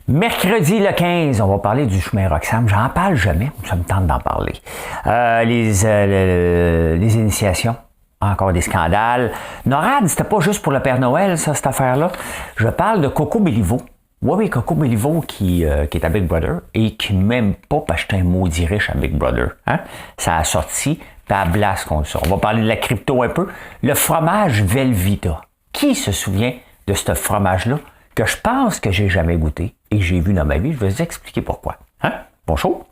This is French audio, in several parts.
Mercredi le 15, on va parler du chemin Roxham. J'en parle jamais, ça me tente d'en parler. Les initiations, encore des scandales. NORAD, c'était pas juste pour le Père Noël, ça, cette affaire-là. Je parle de Coco Béliveau. Oui, Coco Béliveau qui est à Big Brother et qui même pas acheté un maudit riche à Big Brother. Hein? Ça a sorti, puis elle blasse contre ça. On va parler de la crypto un peu. Le fromage Velveeta. Qui se souvient de ce fromage-là que je pense que j'ai jamais goûté et que j'ai vu dans ma vie? Je vais vous expliquer pourquoi. Hein? Bonjour!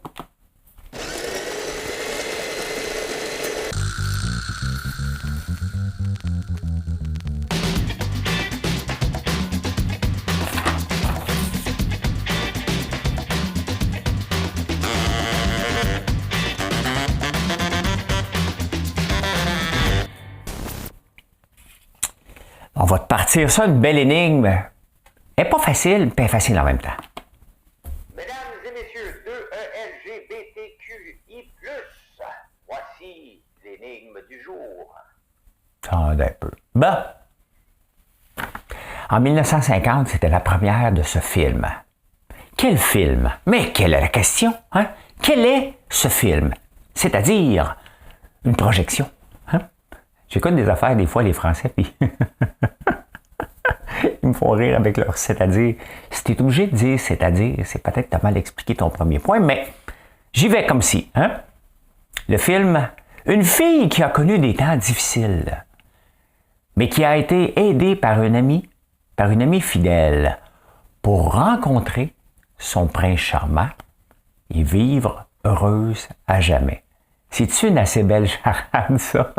On va te partir ça, une belle énigme. Elle n'est pas facile, mais facile en même temps. Mesdames et messieurs, 2ELGBTQI+, voici l'énigme du jour. Attendez un peu. Bon. En 1950, c'était la première de ce film. Quel film? Mais quelle est la question? Hein? Quel est ce film? C'est-à-dire une projection. Hein? J'écoute des affaires des fois, les Français, puis ils me font rire avec leur c'est-à-dire. Si tu es obligé de dire c'est-à-dire, c'est peut-être t'as mal expliqué ton premier point, mais j'y vais comme si. Hein? Le film, une fille qui a connu des temps difficiles, mais qui a été aidée par une amie fidèle pour rencontrer son prince charmant et vivre heureuse à jamais. C'est-tu une assez belle charade, ça?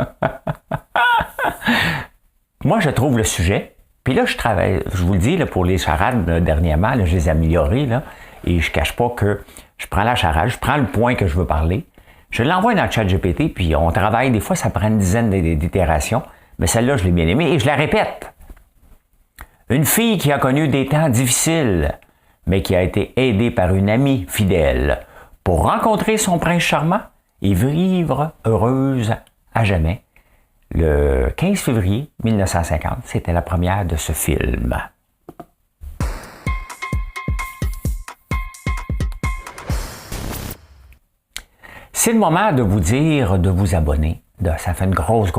Moi, je trouve le sujet, puis là, je travaille, je vous le dis, là, pour les charades, dernièrement, là, je les ai améliorées, là, et je ne cache pas que je prends la charade, je prends le point que je veux parler, je l'envoie dans le chat GPT, puis on travaille, des fois, ça prend une dizaine d'itérations, mais celle-là, je l'ai bien aimée, et je la répète. Une fille qui a connu des temps difficiles, mais qui a été aidée par une amie fidèle pour rencontrer son prince charmant et vivre heureuse à jamais. Le 15 février 1950, c'était la première de ce film. C'est le moment de vous dire de vous abonner. Ça fait une grosse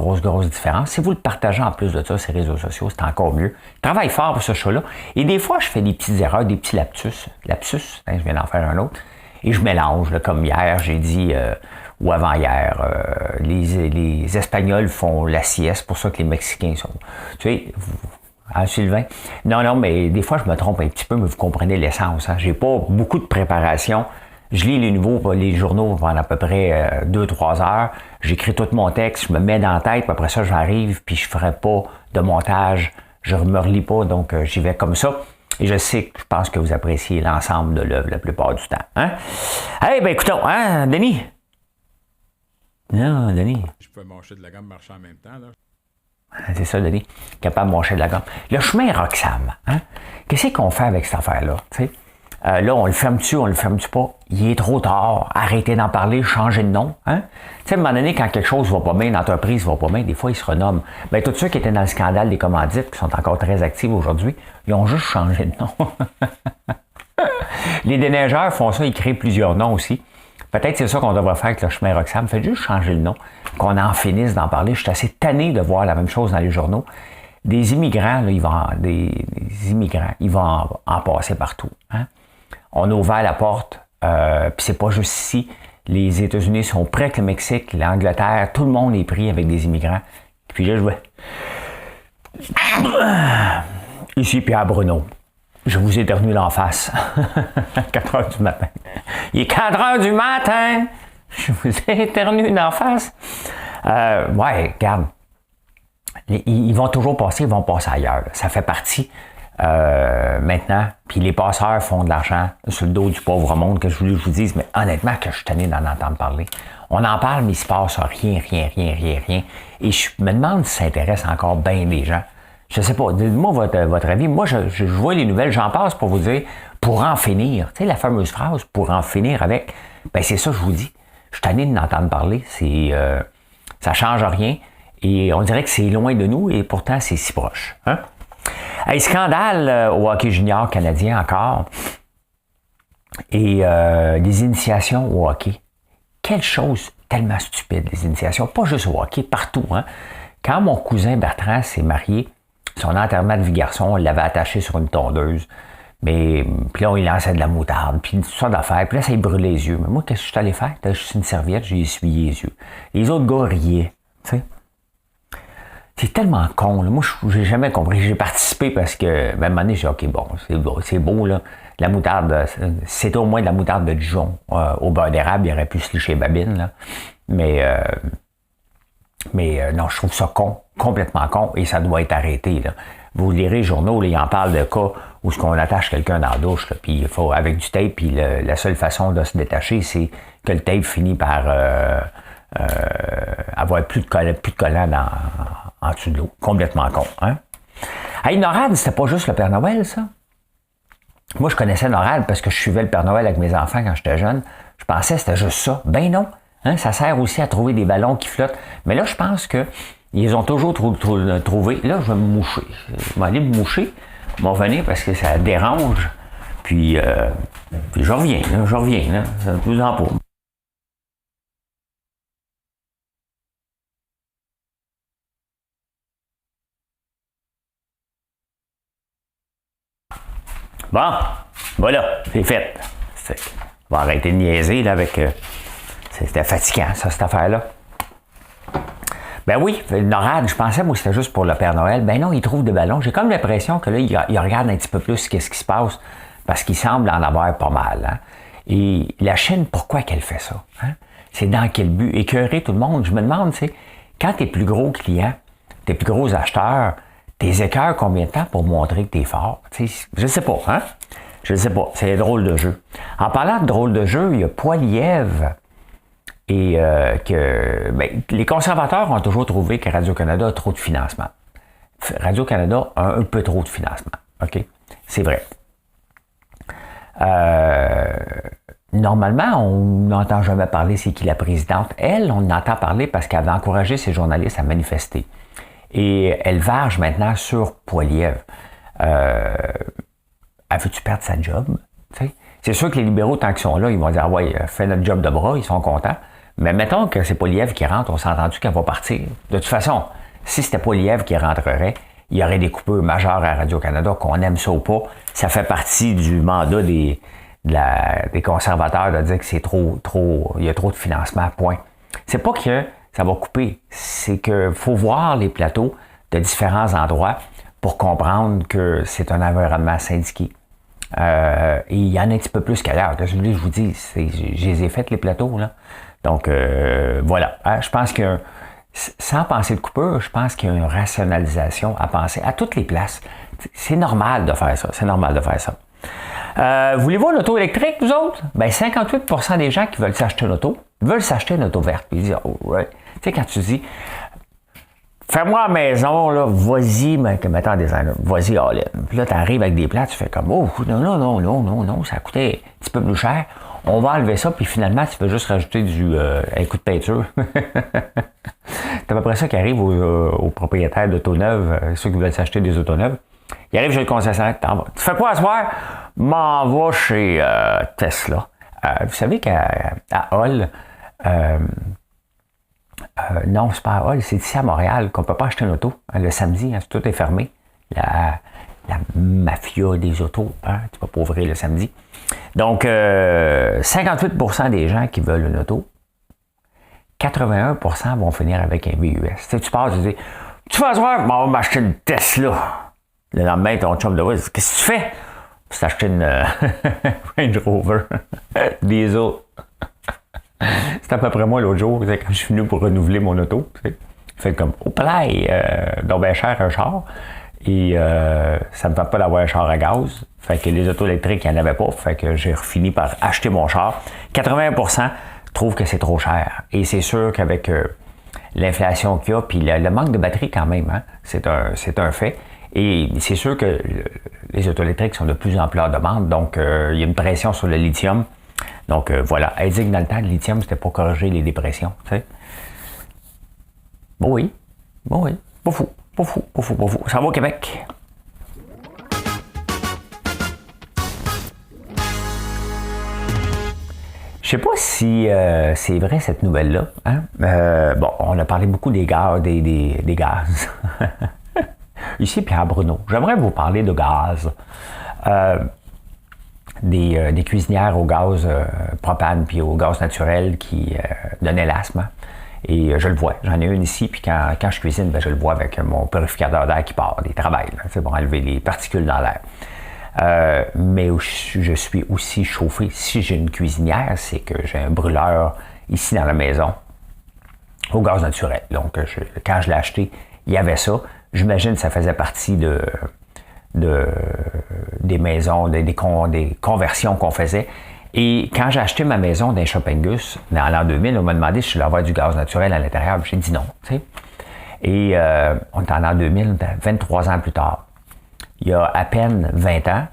différence. Si vous le partagez en plus de ça sur les réseaux sociaux, c'est encore mieux. Je travaille fort pour ce show-là. Et des fois, je fais des petites erreurs, des petits lapsus. Lapsus, je viens d'en faire un autre. Et je mélange, là, comme hier, j'ai dit, ou avant-hier, les Espagnols font la sieste, pour ça que les Mexicains sont... Tu sais, hein, Sylvain? Non, mais des fois, je me trompe un petit peu, mais vous comprenez l'essence. Hein? J'ai pas beaucoup de préparation. Je lis les journaux pendant à peu près 2-3 heures. J'écris tout mon texte, je me mets dans la tête, puis après ça, j'arrive, puis je ferai pas de montage. Je ne me relis pas, donc j'y vais comme ça. Et je pense que vous appréciez l'ensemble de l'œuvre la plupart du temps. Hein? Eh bien, écoutons, hein, Denis? Non, Denis. Je peux manger de la gomme marcher en même temps, là. C'est ça, Denis. Capable de manger de la gomme. Le chemin Roxham, hein? Qu'est-ce qu'on fait avec cette affaire-là? T'sais? Là, on le ferme-tu pas? Il est trop tard. Arrêtez d'en parler, changez de nom. Hein? Tu sais, à un moment donné, quand quelque chose va pas bien, l'entreprise va pas bien, des fois, ils se renomment. Bien, tous ceux qui étaient dans le scandale des commandites, qui sont encore très actifs aujourd'hui, ils ont juste changé de nom. Les déneigeurs font ça, ils créent plusieurs noms aussi. Peut-être c'est ça qu'on devrait faire avec le chemin Roxham. Faites juste changer le nom, qu'on en finisse d'en parler. Je suis assez tanné de voir la même chose dans les journaux. Des immigrants, là, ils vont en passer partout. Hein? On a ouvert la porte, puis c'est pas juste ici. Les États-Unis sont prêts avec le Mexique, l'Angleterre, tout le monde est pris avec des immigrants. Puis là, je vais... Ici, Pierre Bruno. Je vous éternue l'en face. 4 heures du matin. Il est 4 heures du matin. Je vous éternue d'en face. Ouais, regarde. Ils vont toujours passer, ils vont passer ailleurs. Ça fait partie maintenant. Puis les passeurs font de l'argent sur le dos du pauvre monde, que je vous dise, mais honnêtement, que je suis tanné d'en entendre parler. On en parle, mais il se passe rien. Et je me demande si ça intéresse encore bien des gens. Je sais pas, dites-moi votre avis. Moi, je vois les nouvelles, j'en passe pour vous dire, pour en finir. Tu sais, la fameuse phrase, pour en finir avec, ben c'est ça que je vous dis. Je suis tanné d'en parler. Ça change rien. Et on dirait que c'est loin de nous, et pourtant, c'est si proche. Hein? Hey, scandale au hockey junior canadien encore. Et les initiations au hockey. Quelle chose tellement stupide, les initiations. Pas juste au hockey, partout. Hein? Quand mon cousin Bertrand s'est marié, son enterrement de vie garçon, on l'avait attaché sur une tondeuse. Mais puis là, il lançait de la moutarde, puis tout ça d'affaires. Puis là, ça lui brûlait les yeux. Mais moi, qu'est-ce que je suis allé faire? T'as juste une serviette, j'ai essuyé les yeux. Les autres gars riaient. Tu sais? C'est tellement con. Là. Moi, j'ai jamais compris. J'ai participé parce que, ben, à un moment donné, j'ai dit, OK, bon, c'est beau, là. La moutarde, c'était au moins de la moutarde de Dijon. Au beurre d'érable, il aurait pu se licher babine, là. Mais non, je trouve ça con, complètement con, et ça doit être arrêté, là. Vous lirez les journaux, là, ils en parlent de cas où on attache quelqu'un dans la douche, là, puis il faut, avec du tape, puis la seule façon de se détacher, c'est que le tape finit par avoir plus de collant en dessous de l'eau. Complètement con, hein? Hey, NORAD, c'était pas juste le Père Noël, ça? Moi, je connaissais NORAD parce que je suivais le Père Noël avec mes enfants quand j'étais jeune. Je pensais que c'était juste ça. Ben non. Hein? Ça sert aussi à trouver des ballons qui flottent. Mais là, je pense que ils ont toujours trouvé. Là, je vais me moucher. Je vais aller me moucher. Je vais revenir parce que ça dérange. Puis je reviens. Là. Ça ne vous en pas. Bon, voilà, c'est fait. On va arrêter de niaiser là, avec... c'était fatigant, ça, cette affaire-là. Ben oui, le NORAD, je pensais, moi, c'était juste pour le Père Noël. Ben non, il trouve des ballons. J'ai comme l'impression que là, il regarde un petit peu plus qu'est-ce qui se passe, parce qu'il semble en avoir pas mal. Hein? Et la Chine, pourquoi qu'elle fait ça? Hein? C'est dans quel but? Écœurer tout le monde. Je me demande, tu sais, quand tes plus gros clients, tes plus gros acheteurs, tes écœurs combien de temps pour montrer que t'es fort? Tu sais, je sais pas, hein? Je sais pas. C'est un drôle de jeu. En parlant de drôle de jeu, il y a Poilievre et les conservateurs ont toujours trouvé que Radio-Canada a trop de financement. Radio-Canada a un peu trop de financement. OK? C'est vrai. Normalement, on n'entend jamais parler c'est qui la présidente. Elle, on entend parler parce qu'elle avait encouragé ses journalistes à manifester. Et elle varge maintenant sur Poilievre. Elle veut-tu perdre sa job? T'sais? C'est sûr que les libéraux, tant qu'ils sont là, ils vont dire « ouais, fais notre job de bras », ils sont contents. Mais mettons que c'est Poilievre qui rentre, on s'est entendu qu'elle va partir. De toute façon, si c'était Poilievre qui rentrerait, il y aurait des coupures majeures à Radio-Canada, qu'on aime ça ou pas. Ça fait partie du mandat des conservateurs de dire que c'est trop, il y a trop de financement, point. C'est pas que ça va couper, c'est qu'il faut voir les plateaux de différents endroits pour comprendre que c'est un environnement syndiqué. Et il y en a un petit peu plus qu'ailleurs. Je vous dis, je les ai fait les plateaux, là. Donc, voilà. Je pense que, sans penser de coupure, je pense qu'il y a une rationalisation à penser à toutes les places. C'est normal de faire ça. C'est normal de faire ça. Voulez-vous une auto électrique, vous autres? Ben, 58% des gens qui veulent s'acheter une auto veulent s'acheter une auto verte. Ils disent, oh, right. Tu sais, quand tu dis, fais-moi à la maison, là, vas-y, mettons designer, vas-y, all in. Puis là, tu arrives avec des plats, tu fais comme, oh, non, ça coûtait un petit peu plus cher. On va enlever ça, puis finalement, tu peux juste rajouter un coup de peinture. C'est à peu près ça qui arrive aux propriétaires d'auto neuves, ceux qui veulent s'acheter des autos neuves. Ils arrivent chez le concessionnaire, tu fais quoi à soir? M'en va chez Tesla. Vous savez qu'à Hull, non, c'est pas à Hull, c'est ici à Montréal qu'on ne peut pas acheter une auto. Le samedi, hein, tout est fermé. La mafia des autos, hein, tu ne peux pas ouvrir le samedi. Donc, 58% des gens qui veulent une auto, 81% vont finir avec un VUS. Tu pars, tu dis, tu vas soir, on va m'acheter une Tesla. Le lendemain, ton chum de qu'est-ce que tu fais? Tu t'acheter une Range Rover diesel. C'est à peu près moi l'autre jour, quand je suis venu pour renouveler mon auto. Fait comme, oh play, donc bien cher un char. Et ça ne me fait pas d'avoir un char à gaz. Fait que les autos électriques, il n'y en avait pas. Fait que j'ai fini par acheter mon char. 80% trouvent que c'est trop cher. Et c'est sûr qu'avec l'inflation qu'il y a, puis le manque de batterie quand même, hein, c'est un fait. Et c'est sûr que les autos électriques sont de plus en plus en demande. Donc, il y a une pression sur le lithium. Donc, voilà. Elle dit que dans le temps, le lithium, c'était pour corriger les dépressions. Tu sais. Bon oui. Pas fou. Ça va au Québec. Je sais pas si c'est vrai cette nouvelle-là. Hein? Bon, on a parlé beaucoup des gaz, des gaz. Ici, Pierre Bruno. J'aimerais vous parler de gaz. Des cuisinières au gaz propane puis au gaz naturel qui donnaient l'asthme. Et je le vois. J'en ai une ici, puis quand je cuisine, ben, je le vois avec mon purificateur d'air qui part, des travails, là, pour enlever les particules dans l'air. Mais je suis aussi chauffé. Si j'ai une cuisinière, c'est que j'ai un brûleur ici dans la maison au gaz naturel. Donc, quand je l'ai acheté, il y avait ça. J'imagine que ça faisait partie des maisons, des conversions qu'on faisait. Et quand j'ai acheté ma maison d'un Shop Angus, dans l'an 2000, on m'a demandé si je voulais avoir du gaz naturel à l'intérieur. J'ai dit non. Tu sais. Et on est en l'an 2000, 23 ans plus tard. Il y a à peine 20 ans,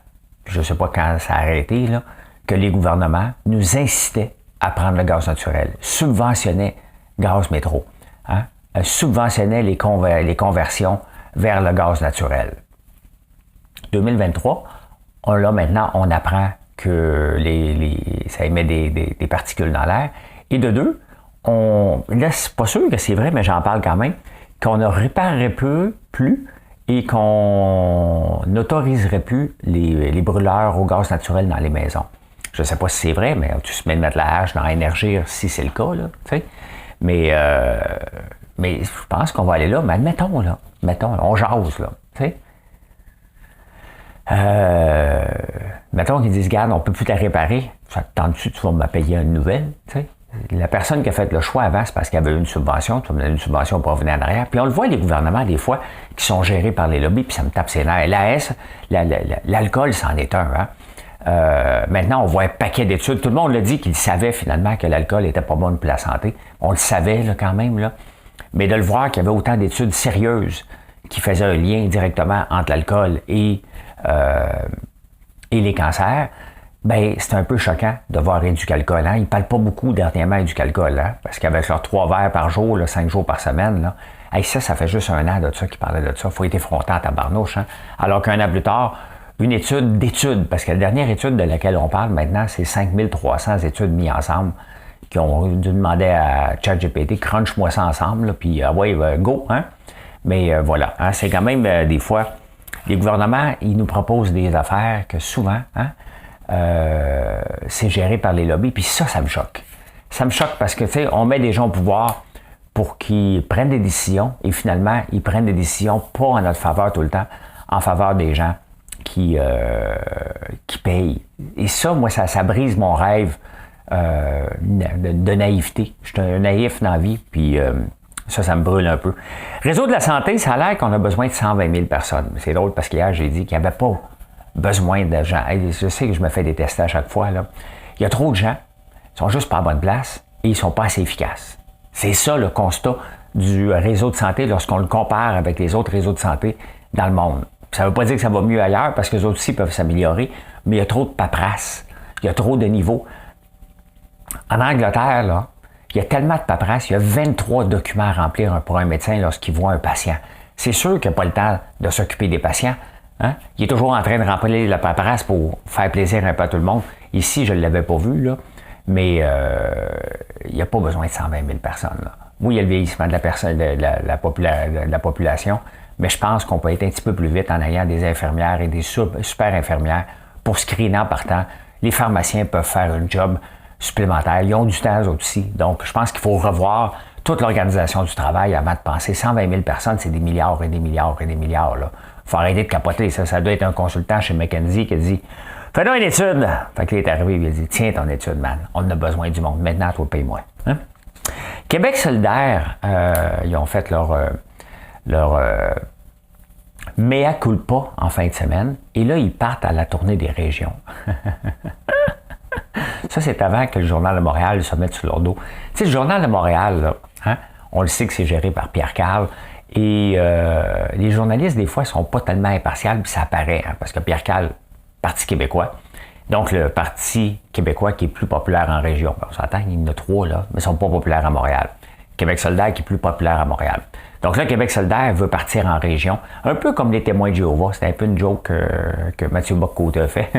je ne sais pas quand ça a arrêté, là, que les gouvernements nous incitaient à prendre le gaz naturel, subventionnaient Gaz Métro, hein, subventionnaient les conversions vers le gaz naturel. 2023, maintenant, on apprend que ça émet des particules dans l'air. Et de deux, là, c'est pas sûr que c'est vrai, mais j'en parle quand même, qu'on ne réparerait plus et qu'on n'autoriserait plus les brûleurs au gaz naturel dans les maisons. Je ne sais pas si c'est vrai, mais tu se mets de mettre la hache dans Énergir si c'est le cas, là, tu sais. Mais je pense qu'on va aller là. Mais admettons, on jase, là, tu sais. Mettons qu'ils disent, regarde, on ne peut plus te réparer. Ça te tente-tu, tu vas me payer une nouvelle, tu sais. La personne qui a fait le choix avant, c'est parce qu'il y avait une subvention. Tu vas me donner une subvention pour revenir en arrière. Puis on le voit, les gouvernements, des fois, qui sont gérés par les lobbies, puis ça me tape ses nerfs. L'alcool, c'en est un, hein. Maintenant, on voit un paquet d'études. Tout le monde l'a dit qu'il savait finalement que l'alcool n'était pas bon pour la santé. On le savait là, quand même. Là. Mais de le voir qu'il y avait autant d'études sérieuses qui faisaient un lien directement entre l'alcool et les cancers, ben c'est un peu choquant de voir éducalcool. Hein? Ils ne parlent pas beaucoup dernièrement éducalcool, hein? Parce qu'avec leurs 3 verres par jour, là, 5 jours par semaine, là, hey, ça fait juste 1 an de ça qu'ils parlaient de ça. Il faut être effronté à tabarnouche. Hein? Alors qu'un an plus tard, une étude d'études, parce que la dernière étude de laquelle on parle maintenant, c'est 5300 études mises ensemble qui ont dû demander à ChatGPT, crunch-moi ça ensemble, là, puis go, hein? Mais voilà, hein, c'est quand même des fois, les gouvernements, ils nous proposent des affaires que souvent, hein, c'est géré par les lobbies, puis ça me choque. Ça me choque parce que, tu sais, on met des gens au pouvoir pour qu'ils prennent des décisions, et finalement, ils prennent des décisions pas en notre faveur tout le temps, en faveur des gens qui payent. Et ça, moi, ça brise mon rêve de naïveté. Je suis un naïf dans la vie, puis ça me brûle un peu. Réseau de la santé, ça a l'air qu'on a besoin de 120 000 personnes. C'est drôle parce qu'hier, j'ai dit qu'il n'y avait pas besoin de gens. Je sais que je me fais détester à chaque fois, là. Il y a trop de gens, ils sont juste pas à bonne place et ils sont pas assez efficaces. C'est ça le constat du réseau de santé lorsqu'on le compare avec les autres réseaux de santé dans le monde. Ça ne veut pas dire que ça va mieux ailleurs parce que les autres aussi peuvent s'améliorer, mais il y a trop de paperasse, il y a trop de niveaux. En Angleterre, là, il y a tellement de paperasse, il y a 23 documents à remplir pour un médecin lorsqu'il voit un patient. C'est sûr qu'il n'a pas le temps de s'occuper des patients. Hein? Il est toujours en train de remplir la paperasse pour faire plaisir un peu à tout le monde. Ici, je ne l'avais pas vu, là, mais il n'y a pas besoin de 120 000 personnes. Là. Oui, il y a le vieillissement de la population, mais je pense qu'on peut être un petit peu plus vite en ayant des infirmières et des super infirmières pour screener en partant. Les pharmaciens peuvent faire un job supplémentaire. Ils ont du temps, eux aussi. Donc, je pense qu'il faut revoir toute l'organisation du travail avant de penser 120 000 personnes, c'est des milliards et des milliards et des milliards. Il faut arrêter de capoter. Ça doit être un consultant chez McKinsey qui a dit « Fais-nous une étude! » Fait qu'il est arrivé et il a dit « Tiens ton étude, man. On a besoin du monde. Maintenant, toi, paye-moi. Hein? » Québec solidaire, ils ont fait leur mea culpa en fin de semaine. Et là, ils partent à la tournée des régions. Ça, c'est avant que le Journal de Montréal se mette sur leur dos. Tu sais, le Journal de Montréal, là, hein, on le sait que c'est géré par Pierre Carl. Et les journalistes, des fois, ne sont pas tellement impartials, puis ça apparaît, hein, parce que Pierre Carl, Parti québécois, donc le Parti québécois qui est plus populaire en région. On s'entend, il y en a 3, là, mais ils ne sont pas populaires à Montréal. Québec solidaire qui est plus populaire à Montréal. Donc là, Québec solidaire veut partir en région, un peu comme les témoins de Jéhovah. C'était un peu une joke que Mathieu Bock-Côté a fait.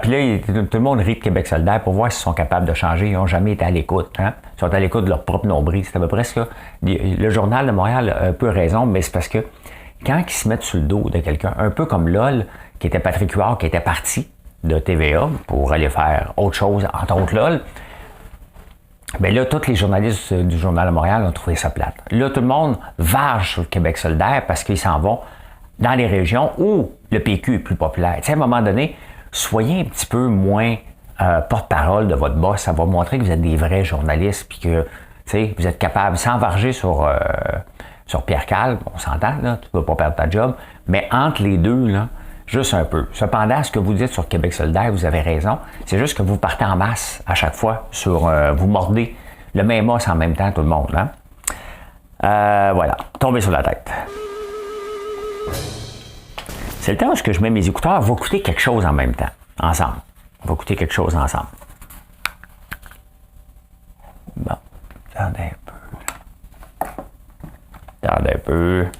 Puis là, tout le monde rit de Québec solidaire pour voir s'ils sont capables de changer. Ils n'ont jamais été à l'écoute. Hein? Ils sont à l'écoute de leur propre nombril. C'est à peu près ce que le Journal de Montréal a un peu raison, mais c'est parce que quand ils se mettent sur le dos de quelqu'un, un peu comme LOL, qui était Patrick Huard, qui était parti de TVA pour aller faire autre chose, entre autres LOL, bien là, tous les journalistes du Journal de Montréal ont trouvé ça plate. Là, tout le monde varge sur le Québec solidaire parce qu'ils s'en vont dans les régions où le PQ est plus populaire. Tu sais, à un moment donné, soyez un petit peu moins porte-parole de votre boss. Ça va montrer que vous êtes des vrais journalistes puis que, tu sais, vous êtes capable, sans varger sur Pierre Calme, on s'entend, là, tu ne peux pas perdre ta job, mais entre les deux, là, juste un peu. Cependant, ce que vous dites sur Québec solidaire, vous avez raison. C'est juste que vous partez en masse à chaque fois sur... vous mordez le même os en même temps, tout le monde. Hein? Voilà, tombez sur la tête. C'est le temps où je mets mes écouteurs. On va écouter quelque chose en même temps, ensemble. On va écouter quelque chose ensemble. Bon, attendez un peu. Attendez un peu. Là.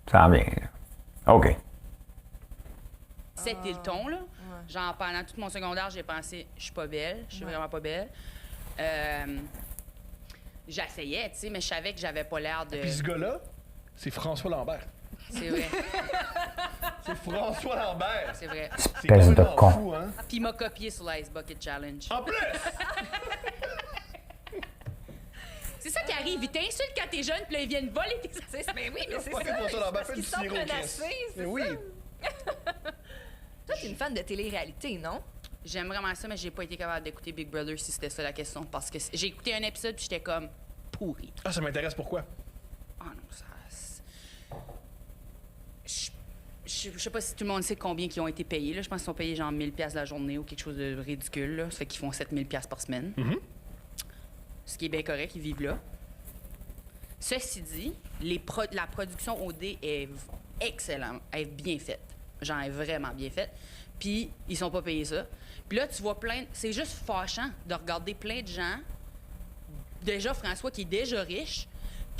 Ça va bien. OK. C'était le ton, là. Genre, pendant tout mon secondaire, j'ai pensé, je suis pas belle, je suis vraiment pas belle. J'essayais, tu sais, mais je savais que j'avais pas l'air de... Puis ce gars-là, c'est François Lambert. C'est vrai, C'est François Lambert. c'est vrai. Espèce de complètement con. fou, hein? Puis il m'a copié sur l'Ice Bucket Challenge. En plus! C'est ça qui arrive, ils t'insultent quand t'es jeune, puis là, ils viennent voler tes assiettes. Mais oui, mais c'est Pas ça. que François Lambert fait du Ils sont sirop, Chris. menacés, c'est Mais ça. oui. Toi, t'es une fan de télé-réalité, non? J'aime vraiment ça, mais j'ai pas été capable d'écouter Big Brother si c'était ça la question, parce que j'ai écouté un épisode, puis j'étais comme pourri. Ah, ça m'intéresse pourquoi? Ah non, ça... Je sais pas si tout le monde sait combien ils ont été payés. Là. Je pense qu'ils sont payés genre 1000$ la journée ou quelque chose de ridicule. Là. Ça fait qu'ils font 7000$ par semaine. Ce qui est bien correct, ils vivent là. Ceci dit, la production OD est excellente. Elle est bien faite. Genre, elle est vraiment bien faite. Puis, ils sont pas payés ça. Puis là, tu vois plein... C'est juste fâchant de regarder plein de gens. Déjà, François, qui est déjà riche,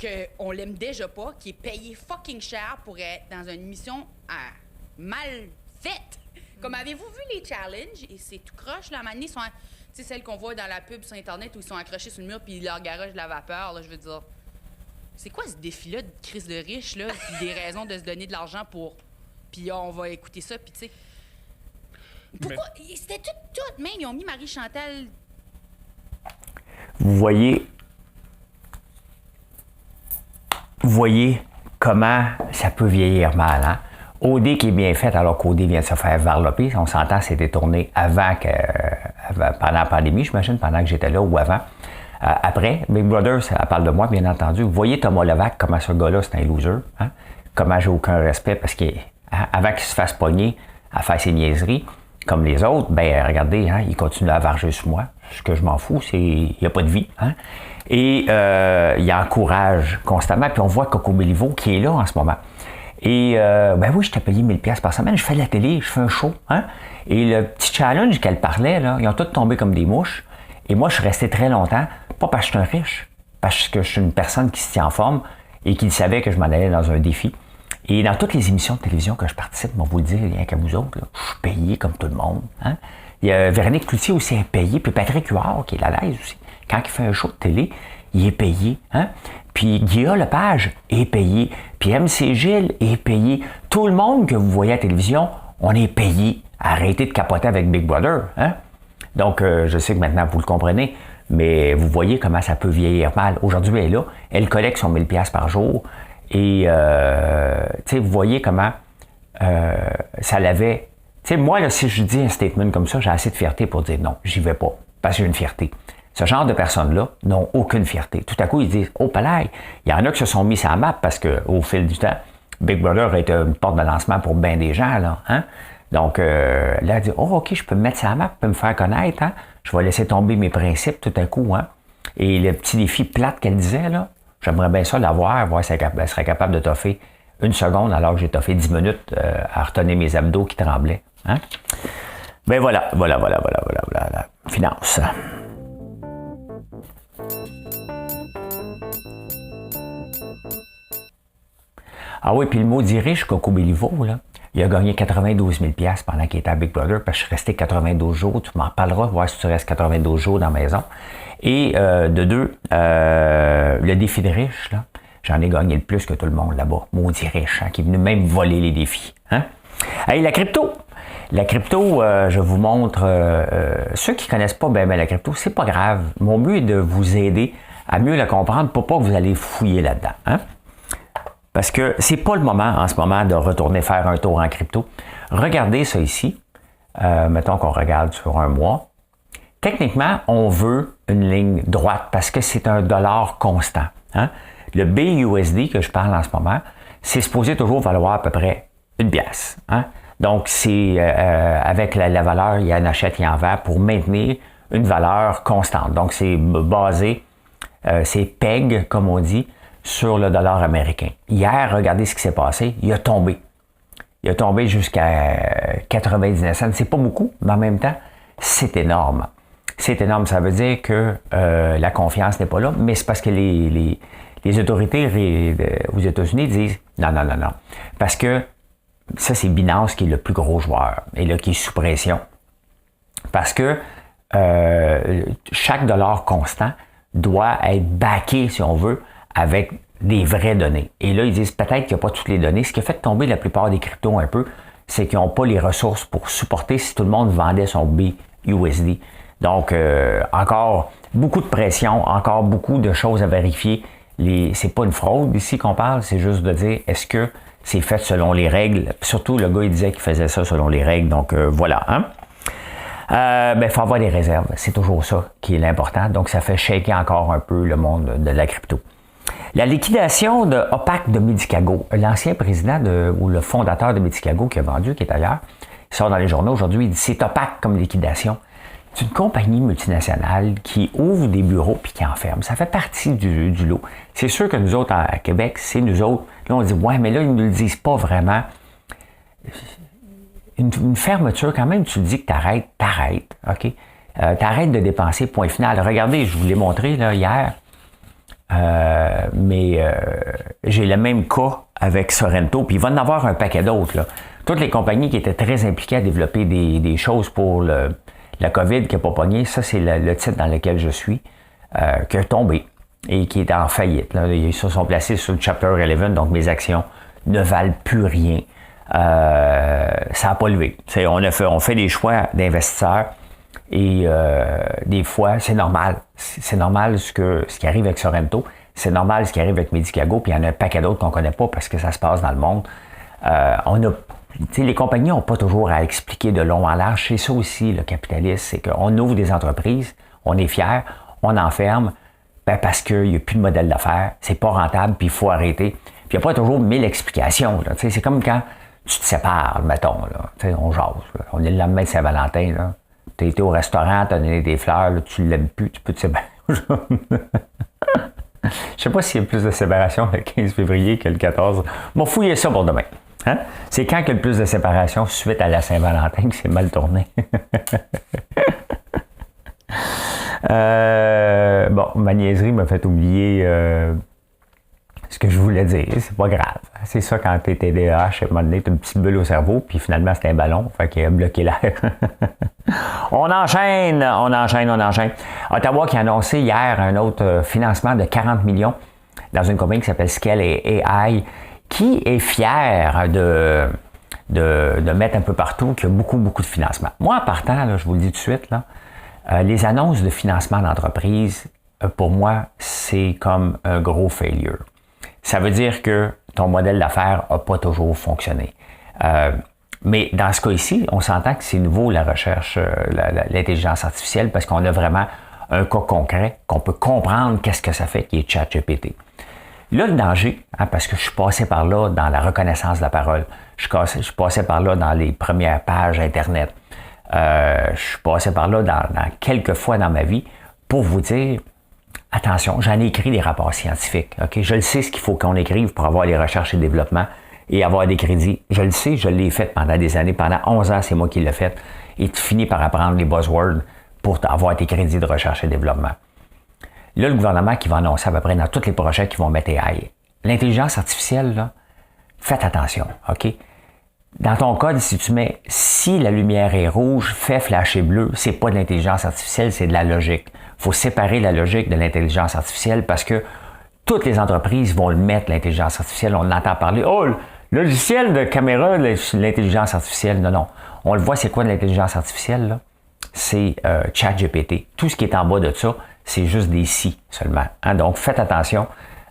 qu'on l'aime déjà pas, qui est payé fucking cher pour être dans une émission mal faite. Comme avez-vous vu les challenges? Et c'est tout croche, là, à un moment donné, ils sont... Tu sais, celles qu'on voit dans la pub sur Internet où ils sont accrochés sur le mur puis ils leur garagent de la vapeur, là, je veux dire... C'est quoi ce défi-là de crise de riche, là? Puis des raisons de se donner de l'argent pour... Puis on va écouter ça, puis tu sais... Pourquoi? C'était tout, même. Ils ont mis Marie-Chantal... Vous voyez comment ça peut vieillir mal, hein? OD qui est bien fait alors qu'OD vient de se faire varloper. On s'entend, c'était tourné pendant la pandémie, j'imagine, pendant que j'étais là ou avant. Après, Big Brother, ça parle de moi, bien entendu. Vous voyez Thomas Levac, comment ce gars-là, c'est un loser. Hein? Comment j'ai aucun respect parce qu'avant qu'il se fasse pogner à faire ses niaiseries, comme les autres, ben regardez, hein, il continue à varger sur moi. Ce que je m'en fous, c'est il n'y a pas de vie. Hein? Et il encourage constamment. Puis on voit Coco Béliveau qui est là en ce moment. Et ben oui, je t'ai payé 1000$ par semaine, je fais de la télé, je fais un show. Hein? Et le petit challenge qu'elle parlait, là, ils ont tous tombé comme des mouches. Et moi, je suis resté très longtemps, pas parce que je suis un riche, parce que je suis une personne qui se tient en forme et qui savait que je m'en allais dans un défi. Et dans toutes les émissions de télévision que je participe, on vous le dire, rien qu'à vous autres, là, je suis payé comme tout le monde. Hein? Il y a Véronique Cloutier aussi est payé, puis Patrick Huard qui est à l'aise aussi. Quand il fait un show de télé, il est payé. Hein? Puis Guillaume Lepage est payé. Puis MC Gilles est payé. Tout le monde que vous voyez à la télévision, on est payé. Arrêtez de capoter avec Big Brother. Hein? Donc, je sais que maintenant vous le comprenez, mais vous voyez comment ça peut vieillir mal. Aujourd'hui, elle est là. Elle collecte son 1000$ par jour. Et, tu sais, vous voyez comment ça l'avait... Tu sais, moi, là, si je dis un statement comme ça, j'ai assez de fierté pour dire non, j'y vais pas, parce que j'ai une fierté. Ce genre de personnes-là n'ont aucune fierté. Tout à coup, ils disent « Oh, palais! » Il y en a qui se sont mis sur la map parce qu'au fil du temps, Big Brother a été une porte de lancement pour bien des gens, là. Hein? Donc, là, elle dit « Oh, OK, je peux me mettre sur la map, je peux me faire connaître, hein? Je vais laisser tomber mes principes tout à coup, hein? » Et le petit défi plate qu'elle disait, là, j'aimerais bien ça l'avoir, voir si elle serait capable de toffer une seconde alors que j'ai toffé 10 minutes à retenir mes abdos qui tremblaient. Hein? Ben voilà. Finance. Ah oui, puis le maudit riche, Coco Béliveau, là, il a gagné 92 000 $ pendant qu'il était à Big Brother, parce que je suis resté 92 jours. Tu m'en parleras, voir si tu restes 92 jours dans la maison. Et de deux, le défi de riche, là, j'en ai gagné le plus que tout le monde là-bas. Maudit riche, hein, qui est venu même voler les défis. Hein? Hey, la crypto! La crypto, je vous montre, ceux qui ne connaissent pas bien la crypto, c'est pas grave. Mon but est de vous aider à mieux la comprendre pour pas que vous allez fouiller là-dedans. Hein? Parce que c'est pas le moment en ce moment de retourner faire un tour en crypto. Regardez ça ici. Mettons qu'on regarde sur un mois. Techniquement, on veut une ligne droite parce que c'est un dollar constant. Hein? Le BUSD que je parle en ce moment, c'est supposé toujours valoir à peu près une pièce. Hein? Donc, c'est avec la valeur, il y en achète, il y en vend pour maintenir une valeur constante. Donc, c'est basé, c'est PEG, comme on dit, sur le dollar américain. Hier, regardez ce qui s'est passé. Il a tombé. Il a tombé jusqu'à 99 cents. C'est pas beaucoup, mais en même temps, c'est énorme. C'est énorme. Ça veut dire que la confiance n'est pas là, mais c'est parce que les autorités aux États-Unis disent non. Parce que ça, c'est Binance qui est le plus gros joueur et là, qui est sous pression. Parce que chaque dollar constant doit être backé, si on veut, avec des vraies données. Et là, ils disent peut-être qu'il n'y a pas toutes les données. Ce qui a fait tomber la plupart des cryptos un peu, c'est qu'ils n'ont pas les ressources pour supporter si tout le monde vendait son BUSD. Donc, encore beaucoup de pression, encore beaucoup de choses à vérifier. C'est pas une fraude ici qu'on parle, c'est juste de dire est-ce que c'est fait selon les règles. Surtout, le gars, il disait qu'il faisait ça selon les règles. Donc, voilà. Hein? Il faut avoir des réserves. C'est toujours ça qui est l'important. Donc, ça fait shaker encore un peu le monde de la crypto. La liquidation de OPAC de Medicago, l'ancien président ou le fondateur de Medicago qui a vendu, qui est ailleurs, il sort dans les journaux aujourd'hui, il dit c'est OPAC comme liquidation. C'est une compagnie multinationale qui ouvre des bureaux puis qui enferme. Ça fait partie du lot. C'est sûr que nous autres, à Québec, c'est nous autres. Là, on dit, ouais, mais là, ils ne le disent pas vraiment. Une fermeture, quand même, tu dis que t'arrêtes, OK? T'arrêtes de dépenser, point final. Regardez, je vous l'ai montré là, hier. J'ai le même cas avec Sorrento, puis il va en avoir un paquet d'autres. Là. Toutes les compagnies qui étaient très impliquées à développer des choses pour la COVID qui n'a pas pogné, ça c'est le titre dans lequel je suis, qui a tombé et qui est en faillite. Là. Ils se sont placés sur le Chapter 11, donc mes actions ne valent plus rien. Ça n'a pas levé. On fait des choix d'investisseurs. Et des fois, c'est normal. C'est normal ce qui arrive avec Sorrento. C'est normal ce qui arrive avec Medicago. Puis il y en a un paquet d'autres qu'on ne connaît pas parce que ça se passe dans le monde. Les compagnies n'ont pas toujours à expliquer de long en large. C'est ça aussi, le capitalisme. C'est qu'on ouvre des entreprises, on est fiers, on enferme parce qu'il n'y a plus de modèle d'affaires. C'est pas rentable, puis il faut arrêter. Puis il n'y a pas toujours 1000 explications. Là. C'est comme quand tu te sépares, mettons. Là. On jase. Là. On est le lendemain de Saint-Valentin. Là. Tu as été au restaurant, tu as donné des fleurs, là, tu ne l'aimes plus, tu peux te séparer. Je sais pas s'il y a plus de séparation le 15 février que le 14. Bon, fouillez ça pour demain. Hein? C'est quand qu'il y a le plus de séparation suite à la Saint-Valentin que c'est mal tourné. Ma niaiserie m'a fait oublier ce que je voulais dire. C'est pas grave. C'est ça quand t'es TDAH, à un moment donné, t'as une petite bulle au cerveau, puis finalement, c'était un ballon, fait qu'il a bloqué l'air. On enchaîne. Ottawa qui a annoncé hier un autre financement de 40 millions dans une compagnie qui s'appelle Scale AI, qui est fière de mettre un peu partout, qui a beaucoup de financement. Moi, en partant, là, je vous le dis tout de suite, là, les annonces de financement d'entreprise, pour moi, c'est comme un gros failure. Ça veut dire que ton modèle d'affaires n'a pas toujours fonctionné. Mais dans ce cas ici, on s'entend que c'est nouveau la recherche, l'intelligence artificielle, parce qu'on a vraiment un cas concret qu'on peut comprendre qu'est-ce que ça fait qui est ChatGPT. Là, le danger, parce que je suis passé par là dans la reconnaissance de la parole, je suis passé par là dans les premières pages Internet, je suis passé par là dans quelques fois dans ma vie pour vous dire, attention, j'en ai écrit des rapports scientifiques. Okay? Je le sais ce qu'il faut qu'on écrive pour avoir les recherches et développement et avoir des crédits. Je le sais, je l'ai fait pendant des années. Pendant 11 ans, c'est moi qui l'ai fait. Et tu finis par apprendre les buzzwords pour avoir tes crédits de recherche et développement. Là, le gouvernement qui va annoncer à peu près dans tous les projets qui vont mettre AI. L'intelligence artificielle, là, faites attention, OK? Dans ton code, si tu mets « si la lumière est rouge, fais flasher bleu », c'est pas de l'intelligence artificielle, c'est de la logique. Il faut séparer la logique de l'intelligence artificielle parce que toutes les entreprises vont le mettre, l'intelligence artificielle. On entend parler « oh, le logiciel de caméra, l'intelligence artificielle ». Non, non. On le voit, c'est quoi de l'intelligence artificielle, là? C'est ChatGPT. Tout ce qui est en bas de ça, c'est juste des « si » seulement. Hein? Donc, faites attention.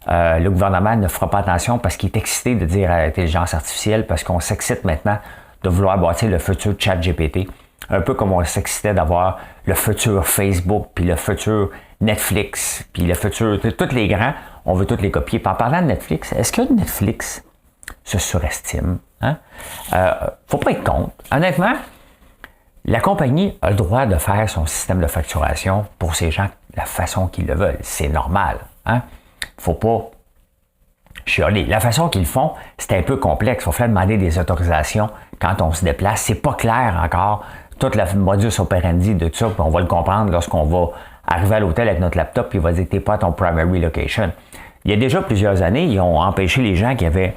Le gouvernement ne fera pas attention parce qu'il est excité de dire intelligence artificielle parce qu'on s'excite maintenant de vouloir bâtir le futur ChatGPT. Un peu comme on s'excitait d'avoir le futur Facebook, puis le futur Netflix, puis le futur... Tous les grands, on veut tous les copier. Puis en parlant de Netflix, est-ce que Netflix se surestime? Hein? Faut pas être contre. Honnêtement, la compagnie a le droit de faire son système de facturation pour ces gens de la façon qu'ils le veulent. C'est normal. Hein? Faut pas chialer. La façon qu'ils le font, c'est un peu complexe. Il va falloir demander des autorisations quand on se déplace. C'est pas clair encore. Toute la modus operandi de tout ça, puis on va le comprendre lorsqu'on va arriver à l'hôtel avec notre laptop, puis il va dire que t'es pas à ton primary location. Il y a déjà plusieurs années, ils ont empêché les gens qui avaient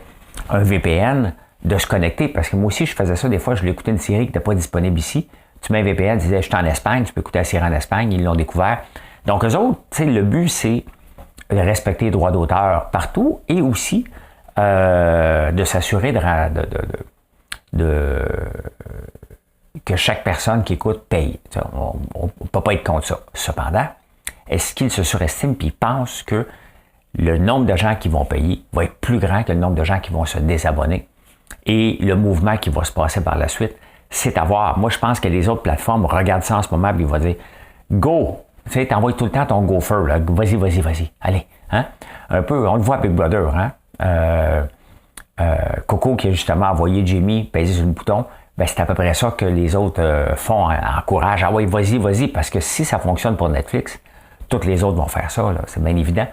un VPN de se connecter, parce que moi aussi, je faisais ça. Des fois, je voulais écouter une série qui n'était pas disponible ici. Tu mets un VPN, tu disais, je suis en Espagne, tu peux écouter la série en Espagne. Ils l'ont découvert. Donc, eux autres, tu sais, le but, c'est de respecter les droits d'auteur partout et aussi de s'assurer que chaque personne qui écoute paye. On ne peut pas être contre ça. Cependant, est-ce qu'ils se surestiment et ils pensent que le nombre de gens qui vont payer va être plus grand que le nombre de gens qui vont se désabonner? Et le mouvement qui va se passer par la suite, c'est à voir. Moi, je pense que les autres plateformes regardent ça en ce moment et ils vont dire « Go! » Tu sais, t'envoies tout le temps ton gopher, là. Vas-y. Allez. Hein? Un peu, on le voit à Big Brother, hein? Coco qui a justement envoyé Jimmy peser sur le bouton, ben c'est à peu près ça que les autres font, encouragent. Ah ouais, vas-y, parce que si ça fonctionne pour Netflix, toutes les autres vont faire ça, là. C'est bien évident.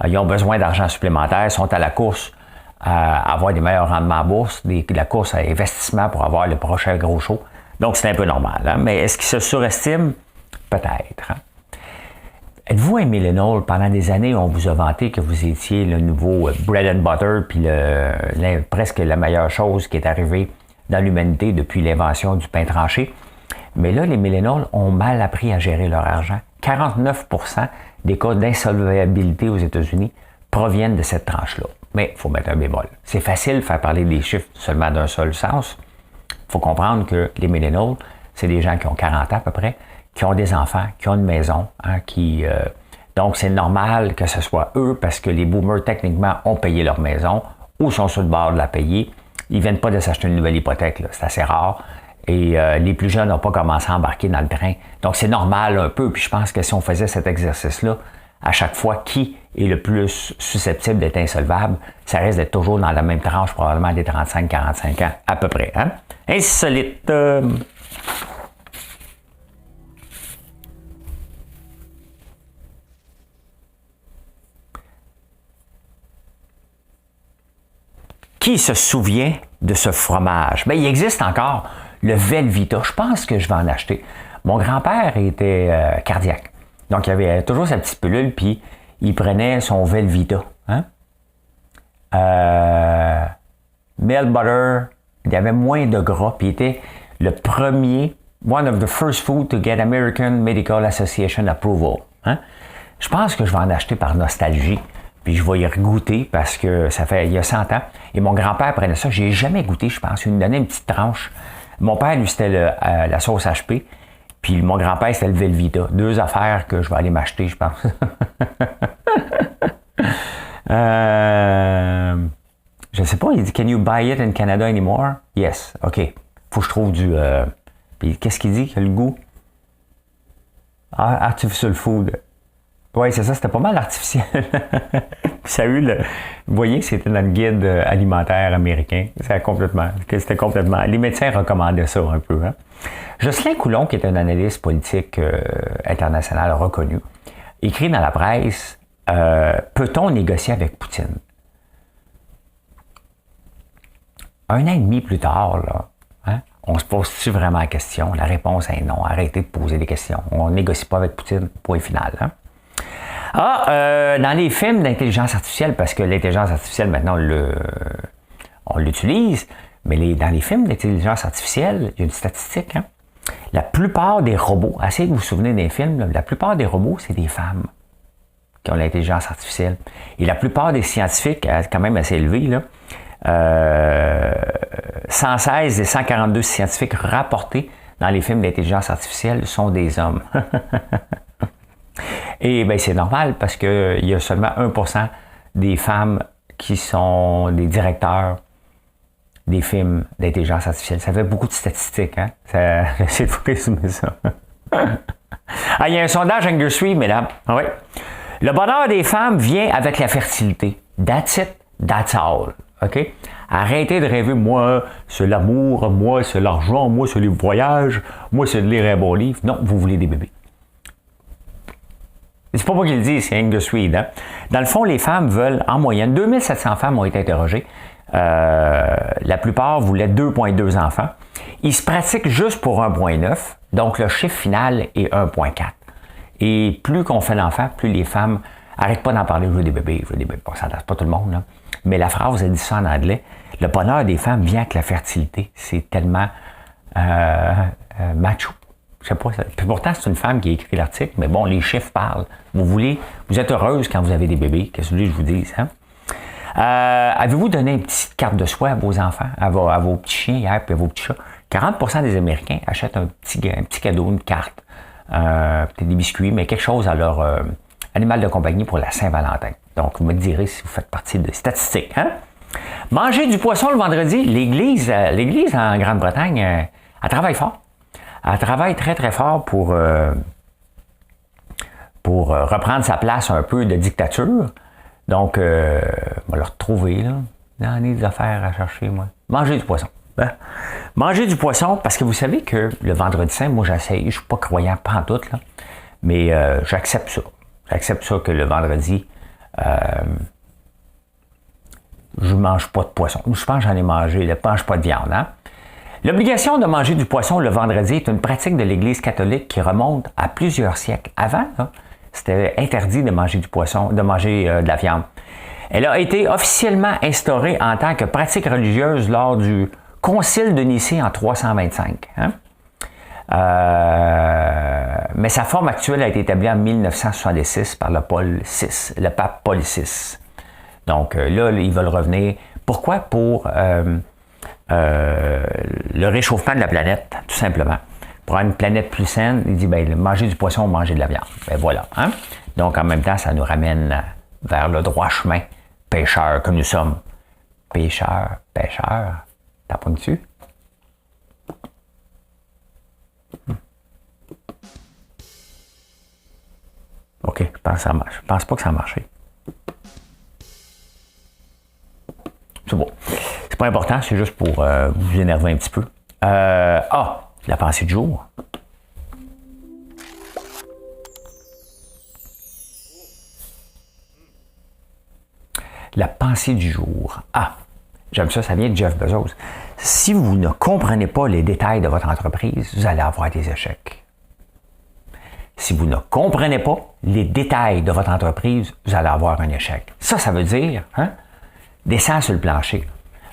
Ils ont besoin d'argent supplémentaire, sont à la course à avoir des meilleurs rendements en bourse, de la course à investissement pour avoir le prochain gros show. Donc, c'est un peu normal. Hein? Mais est-ce qu'ils se surestiment? Peut-être. Hein? Êtes-vous un millennial? Pendant des années, on vous a vanté que vous étiez le nouveau bread and butter, puis presque la meilleure chose qui est arrivée dans l'humanité depuis l'invention du pain tranché. Mais là, les millennials ont mal appris à gérer leur argent. 49% des cas d'insolvabilité aux États-Unis proviennent de cette tranche-là. Mais il faut mettre un bémol. C'est facile de faire parler des chiffres seulement d'un seul sens. Il faut comprendre que les millennials, c'est des gens qui ont 40 ans à peu près, qui ont des enfants, qui ont une maison, hein, donc c'est normal que ce soit eux, parce que les boomers, techniquement, ont payé leur maison ou sont sur le bord de la payer. Ils ne viennent pas de s'acheter une nouvelle hypothèque, là. C'est assez rare. Et les plus jeunes n'ont pas commencé à embarquer dans le train. Donc c'est normal un peu, puis je pense que si on faisait cet exercice-là, à chaque fois, qui est le plus susceptible d'être insolvable, ça risque d'être toujours dans la même tranche, probablement des 35-45 ans, à peu près. Hein? Insolite! Qui se souvient de ce fromage? Bien, il existe encore, le Velveeta. Je pense que je vais en acheter. Mon grand-père était cardiaque. Donc, il avait toujours sa petite pilule, puis il prenait son Velveeta. Hein? Milk butter, il y avait moins de gras, puis il était le premier, one of the first food to get American Medical Association approval. Hein? Je pense que je vais en acheter par nostalgie. Puis je vais y regoûter parce que ça fait il y a 100 ans. Et mon grand-père prenait ça. J'ai jamais goûté, je pense. Il me donnait une petite tranche. Mon père, lui, c'était la sauce HP. Puis mon grand-père, c'était le Velveeta. Deux affaires que je vais aller m'acheter, je pense. Je sais pas, il dit « Can you buy it in Canada anymore? » Yes, OK. Faut que je trouve du... Puis qu'est-ce qu'il dit qu'il a le goût? Artificial food. Oui, c'est ça, c'était pas mal artificiel. Ça a eu le... Vous voyez, c'était dans le guide alimentaire américain. C'était complètement... Les médecins recommandaient ça un peu. Hein? Jocelyn Coulon, qui est un analyste politique international reconnu, écrit dans la presse peut-on négocier avec Poutine? un an et demi plus tard, là, hein, on se pose-tu vraiment la question? La réponse est non. Arrêtez de poser des questions. On ne négocie pas avec Poutine, point final. Hein? Dans les films d'intelligence artificielle, parce que l'intelligence artificielle, maintenant, on l'utilise, mais dans les films d'intelligence artificielle, il y a une statistique. Hein? La plupart des robots, essayez de vous souvenir des films, là, la plupart des robots, c'est des femmes qui ont l'intelligence artificielle. Et la plupart des scientifiques, quand même assez élevés, là, 116 et 142 scientifiques rapportés dans les films d'intelligence artificielle sont des hommes. Et bien, c'est normal parce qu'il y a seulement 1% des femmes qui sont des directeurs des films d'intelligence artificielle. Ça fait beaucoup de statistiques, hein? J'essaie de vous résumer ça. Il y a un sondage Angus Reid, mesdames. Oui. Le bonheur des femmes vient avec la fertilité. That's it, that's all. OK? Arrêtez de rêver, moi, c'est l'amour, moi, c'est l'argent, moi, c'est les voyages, moi, c'est de lire un bon livre. Non, vous voulez des bébés. C'est pas moi qui le dis, c'est Angus Reid. Hein? Dans le fond, les femmes veulent, en moyenne, 2700 femmes ont été interrogées. La plupart voulaient 2,2 enfants. Ils se pratiquent juste pour 1,9. Donc, le chiffre final est 1,4. Et plus qu'on fait d'enfants, plus les femmes n'arrêtent pas d'en parler. Je veux des bébés, je veux des bébés. On s'entend pas tout le monde, là. Mais la phrase, elle dit ça en anglais. Le bonheur des femmes vient avec la fertilité. C'est tellement macho. Je sais pas. Puis pourtant, c'est une femme qui a écrit l'article, mais bon, les chiffres parlent. Vous êtes heureuse quand vous avez des bébés. Qu'est-ce que je vous dis, hein? Avez-vous donné une petite carte de soie à vos enfants, à vos petits chiens hier, puis à vos petits chats? 40% des Américains achètent un petit cadeau, une carte, peut-être des biscuits, mais quelque chose à leur animal de compagnie pour la Saint-Valentin. Donc, vous me direz si vous faites partie des statistiques. Hein? Manger du poisson le vendredi, l'Église en Grande-Bretagne, elle travaille fort. Elle travaille très, très fort pour reprendre sa place un peu de dictature. Donc, on va le retrouver, là, dans les affaires à chercher, moi. Manger du poisson. Hein? Manger du poisson, parce que vous savez que le vendredi saint, moi, j'essaye, je ne suis pas croyant, pas en tout, là, mais j'accepte ça. J'accepte ça que le vendredi, je ne mange pas de poisson. Je pense que j'en ai mangé, je ne mange pas de viande. Hein? L'obligation de manger du poisson le vendredi est une pratique de l'Église catholique qui remonte à plusieurs siècles. Avant, là, c'était interdit de manger du poisson, de manger de la viande. Elle a été officiellement instaurée en tant que pratique religieuse lors du Concile de Nicée en 325. Hein? Mais sa forme actuelle a été établie en 1966 par le pape Paul VI. Donc là, ils veulent revenir. Pourquoi? Pour le réchauffement de la planète, tout simplement. Pour avoir une planète plus saine, il dit, ben, manger du poisson, manger de la viande. Ben voilà. Hein? Donc, en même temps, ça nous ramène vers le droit chemin, pécheurs comme nous sommes. Pécheurs. T'as pas dessus? OK, je pense que ça marche. Je pense pas que ça a marché. C'est bon. C'est pas important, c'est juste pour vous énerver un petit peu. La pensée du jour. La pensée du jour. J'aime ça, ça vient de Jeff Bezos. Si vous ne comprenez pas les détails de votre entreprise, vous allez avoir des échecs. Si vous ne comprenez pas les détails de votre entreprise, vous allez avoir un échec. Ça veut dire, hein, descends sur le plancher.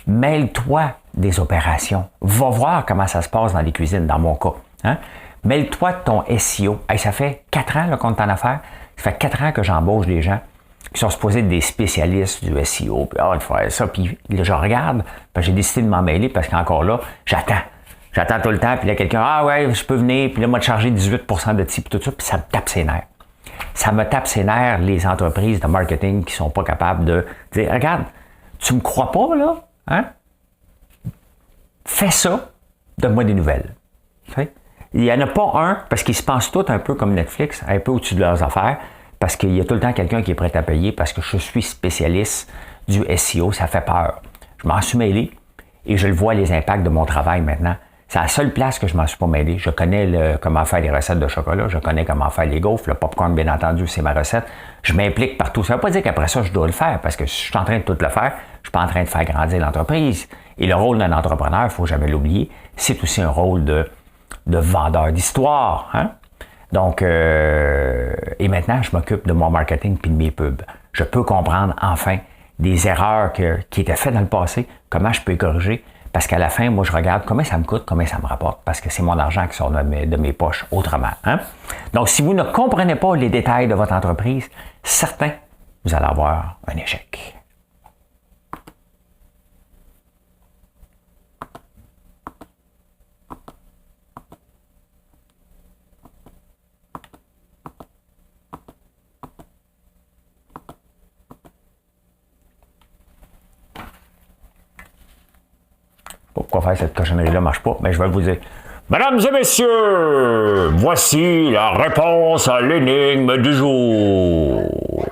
Mêle-toi des opérations. Va voir comment ça se passe dans les cuisines, dans mon cas. Hein? Mêle-toi de ton SEO. Hey, ça fait 4 ans qu'on est en affaires. Ça fait 4 ans que j'embauche des gens qui sont supposés être des spécialistes du SEO. Puis, il faut faire ça. Puis là, je regarde. Puis j'ai décidé de m'en mêler parce qu'encore là, j'attends. J'attends tout le temps. Puis là, quelqu'un, ouais, je peux venir. Puis là, moi, de charger 18% de type, tout ça. Puis ça me tape ses nerfs. Ça me tape ses nerfs, les entreprises de marketing qui sont pas capables de dire, regarde, tu me crois pas, là? Hein? Fais ça, donne-moi des nouvelles. Okay? Il n'y en a pas un, parce qu'ils se pensent tous un peu comme Netflix, un peu au-dessus de leurs affaires, parce qu'il y a tout le temps quelqu'un qui est prêt à payer, parce que je suis spécialiste du SEO, ça fait peur. Je m'en suis mêlé et je le vois les impacts de mon travail maintenant. C'est la seule place que je m'en suis pas mêlé. Je connais comment faire les recettes de chocolat, je connais comment faire les gaufres, le popcorn, bien entendu, c'est ma recette. Je m'implique partout. Ça ne veut pas dire qu'après ça, je dois le faire, parce que si je suis en train de tout le faire, je ne suis pas en train de faire grandir l'entreprise. Et le rôle d'un entrepreneur, il ne faut jamais l'oublier, c'est aussi un rôle de vendeur d'histoire. Hein? Donc, et maintenant, je m'occupe de mon marketing puis de mes pubs. Je peux comprendre enfin des erreurs qui étaient faites dans le passé, comment je peux les corriger, parce qu'à la fin, moi, je regarde combien ça me coûte, combien ça me rapporte, parce que c'est mon argent qui sort de mes poches autrement. Hein? Donc, si vous ne comprenez pas les détails de votre entreprise, certain, vous allez avoir un échec. Pourquoi faire cette cochonnerie-là marche pas? Mais je vais vous dire. Mesdames et messieurs, voici la réponse à l'énigme du jour.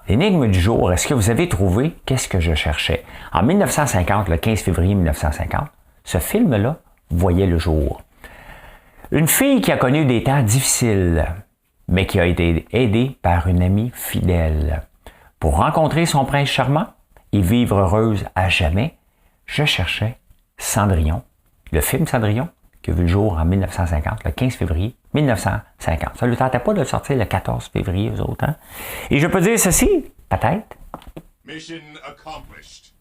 L'énigme du jour, est-ce que vous avez trouvé qu'est-ce que je cherchais? En 1950, le 15 février 1950, ce film-là voyait le jour. Une fille qui a connu des temps difficiles, mais qui a été aidée par une amie fidèle. Pour rencontrer son prince charmant et vivre heureuse à jamais, je cherchais Cendrillon, le film Cendrillon, qui a vu le jour en 1950, le 15 février 1950. Ça ne lui tentait pas de le sortir le 14 février, aux autres. Hein? Et je peux dire ceci, peut-être. Mission accomplished.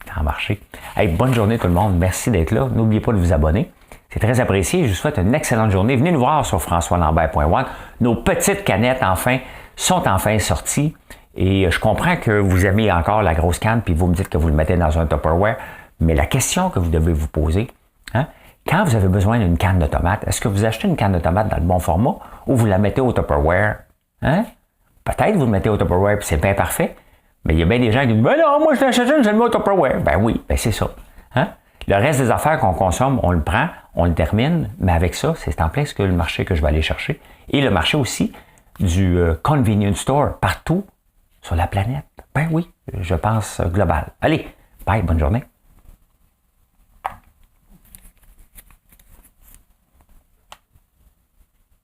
Ça a marché. Hey, bonne journée tout le monde. Merci d'être là. N'oubliez pas de vous abonner. C'est très apprécié. Je vous souhaite une excellente journée. Venez nous voir sur françoislambert.one. Nos petites canettes, sont enfin sorties. Et je comprends que vous aimez encore la grosse canne, puis vous me dites que vous le mettez dans un Tupperware. Mais la question que vous devez vous poser, hein, quand vous avez besoin d'une canne de tomates, est-ce que vous achetez une canne de tomates dans le bon format ou vous la mettez au Tupperware? Hein? Peut-être vous le mettez au Tupperware et c'est bien parfait, mais il y a bien des gens qui disent « Ben non, moi je l'achète une, je le mets au Tupperware. » Ben oui, ben c'est ça. Hein? Le reste des affaires qu'on consomme, on le prend, on le termine, mais avec ça, c'est en plein ce que le marché que je vais aller chercher. Et le marché aussi du convenience store partout sur la planète. Ben oui, je pense global. Allez, bye, bonne journée.